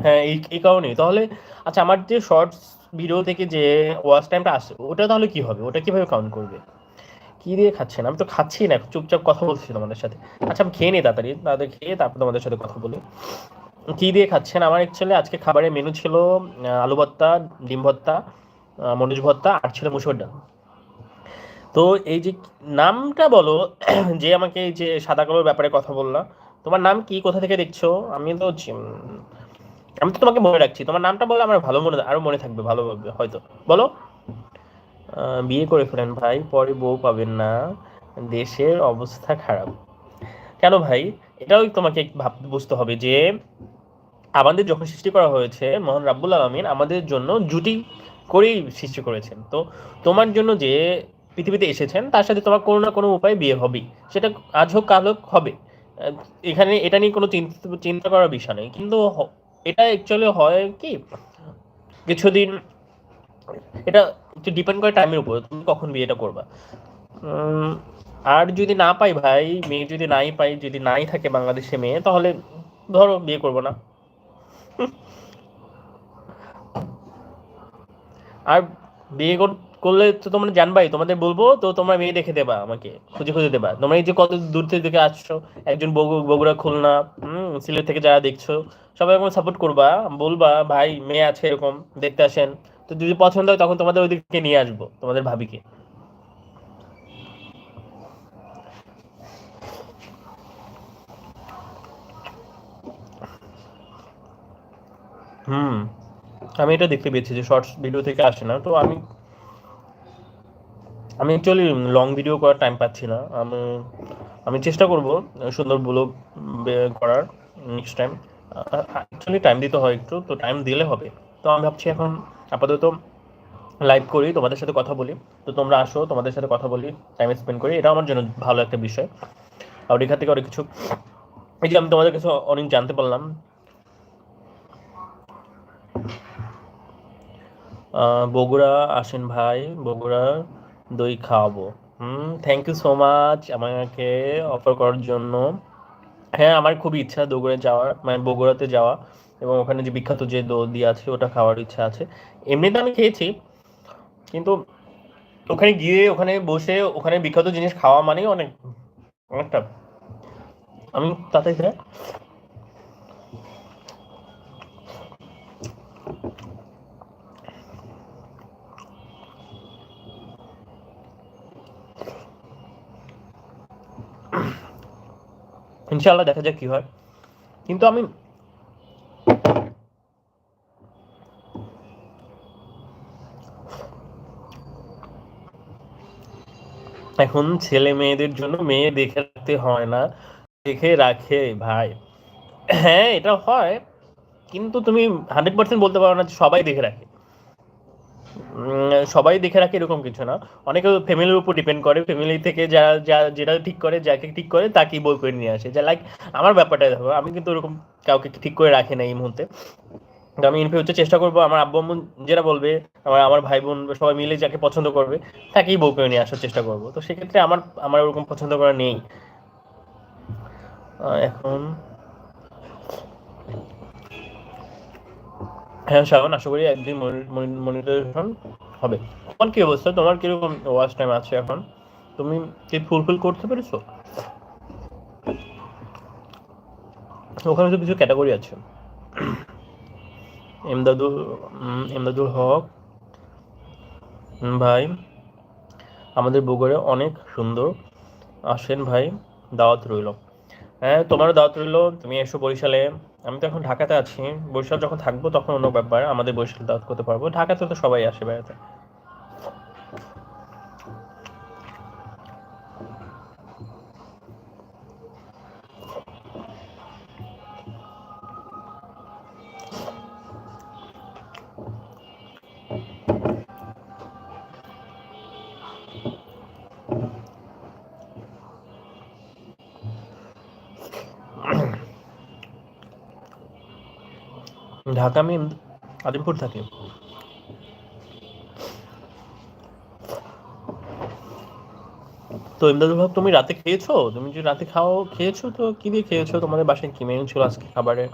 হ্যাঁ, এই কারণেই তাহলে। আচ্ছা, আমার যে শর্টস ভিডিও থেকে যে ওয়াচ টাইমটা আসে ওটা তাহলে কি হবে, ওটা কিভাবে কাউন্ট করবে? কি দিয়ে খাচ্ছেন? আমি তো খাচ্ছি না, চুপচাপ কথা বলছি তোমাদের সাথে। আচ্ছা, আমি খেয়ে নিই তাড়াতাড়ি, তাড়াতাড়ি খেয়ে তারপর তোমাদের সাথে কথা বলি। কি দিয়ে খাচ্ছেন? আমার অ্যাকচুয়ালি আজকে খাবারের মেনু ছিল আলু ভর্তা, ডিম ভর্তা, মরিচ ভর্তা, আর ছিল মুসুর ডাল। তো এই যে নামটা বলো, যে আমাকে এই যে সাদা কালোর ব্যাপারে কথা বললাম, তোমার নাম কি, কোথা থেকে দেখছো? আমি তো আমি তো তোমাকে মনে রাখছি, তোমার নামটা বলে আমার ভালো মনে, আরো মনে থাকবে ভালোভাবে হয়তো। বলো। বিয়ে করে ফেলেন ভাই, পরে বউ পাবেন না, দেশের অবস্থা খারাপ। কেন ভাই? এটাও তোমাকে বুঝতে হবে যে আমাদের যখন সৃষ্টি করা হয়েছে, মহান রাব্বুল আলামিন আমাদের জন্য জুটি করেই সৃষ্টি করেছেন। তো তোমার জন্য যে পৃথিবীতে এসেছেন তার সাথে তোমার কোনো না কোনো উপায়ে বিয়ে হবেই, সেটা আজ হোক কাল হোক হবে। এখানে এটা নিয়ে কোনো চিন্তা করার বিষয় নেই, কিন্তু এটা অ্যাকচুয়ালি হয় কি, কিছুদিন, এটা একটু ডিপেন্ড করে টাইমের উপর, তুমি কখন বিয়েটা করবা। উম, আর যদি না পাই ভাই, মেয়ে যদি নাই পাই, যদি নাই থাকে বাংলাদেশে মেয়ে, তাহলে ধরো বিয়ে করবো না। আর বিয়ে করলে তো তোমরা জানবাই, তোমাদের বলবো তো তোমরা মেয়ে দেখে দেবা, আমাকে খুঁজে খুঁজে দেবা। তোমরা এই যে কত দূর থেকে দেখে আসছো, একজন বগুড়া, খুলনা, সিলেট থেকে যারা দেখছো, সবাই আমাকে সাপোর্ট করবা, বলবা ভাই মেয়ে আছে এরকম, দেখতে আসেন। তো যদি পছন্দ হয় তখন তোমাদের ওইদিকে নিয়ে আসবো, তোমাদের ভাবিকে। হুম, আমি এটা দেখতে পেয়েছি যে শর্টস ভিডিও থেকে আসে না। তো আমি আমি অ্যাকচুয়ালি লং ভিডিও করার টাইম পাচ্ছি না। আমি আমি চেষ্টা করব সুন্দর ব্লগ করার নেক্সট টাইম। অ্যাকচুয়ালি টাইম দিতে হয় একটু, তো টাইম দিলে হবে। তো আমি ভাবছি এখন আপাতত লাইভ করি, তোমাদের সাথে কথা বলি। তো তোমরা আসো, তোমাদের সাথে কথা বলি, টাইম স্পেন্ড করি, এটা আমার জন্য ভালো একটা বিষয়। আর এখান থেকে অনেক কিছু, এই যে আমি তোমাদের কাছে অনেক জানতে পারলাম। বগুড়া আসেন ভাই, বগুড়া দই খাওয়াবো। থ্যাংক ইউ সো মাচ আমাকে অফার করার জন্য। হ্যাঁ, আমার খুবই ইচ্ছা বগুড়া যাওয়ার, মানে বগুড়াতে যাওয়া, এবং ওখানে যে বিখ্যাত যে দই আছে ওটা খাওয়ার ইচ্ছা আছে। এমনিতে আমি খেয়েছি, কিন্তু ওখানে গিয়ে ওখানে বসে ওখানে বিখ্যাত জিনিস খাওয়া মানেই অনেক, অনেকটা। আমি তাতে ইনশাআল্লাহ দেখা যাক কি হয়। কিন্তু আমি এখন ছেলে মেয়েদের জন্য মেয়ে দেখে রাখতে হয় না, দেখে রাখে ভাই। হ্যাঁ, এটা হয়, কিন্তু তুমি 100% বলতে পারো না যে সবাই দেখে রাখে। সবাই দেখে রাখে এরকম কিছু না। অনেকে ফ্যামিলির উপর ডিপেন্ড করে, ফ্যামিলি থেকে যারা যেটা ঠিক করে, যাকে ঠিক করে তাকেই বই করে নিয়ে আসে। যা লাইক আমার ব্যাপারটা দেখো, আমি কিন্তু ওরকম কাউকে ঠিক করে রাখি না এই মুহূর্তে। তো আমি ইন ফিউচার চেষ্টা করবো আমার আব্বু আম্মু যেটা বলবে, আমার আমার ভাই বোন সবাই মিলে যাকে পছন্দ করবে তাকেই বউ করে নিয়ে আসার চেষ্টা করবো। তো সেক্ষেত্রে আমার আমার ওরকম পছন্দ করা নেই। এখন হ্যাঁ শ্রাবণ, আশা করি একদিন মনিটাইজেশন হবে। তোমার কি অবস্থা, তোমার কিরকম ওয়াচ টাইম আছে এখন? তুমি কি ফুলফিল করতে পেরেছো? ওখানে তো কিছু ক্যাটাগরি আছে। এমদাদুল, এমদাদুল হক ভাই, আমাদের বগুড়ে অনেক সুন্দর, আসেন ভাই, দাওয়াত রইল। হ্যাঁ, তোমারও দাওয়াত রইল, তুমি এসো বরিশালে। আমি তো এখন ঢাকাতে আছি, বরিশাল যখন থাকবো তখন অন্য ব্যাপার, আমাদের বরিশাল দাওয়াত করতে পারবো। ঢাকাতে তো সবাই আসে বেড়াতে। ঢাকা, আমি আজিমপুর থাকি। তো ইমদাদুল হক, তুমি রাতে খেয়েছো? তুমি যে রাতে খেয়েছো, তো কি দিয়ে খেয়েছো? তোমাদের বাসায় কি মেনু ছিল আজকে খাবারে?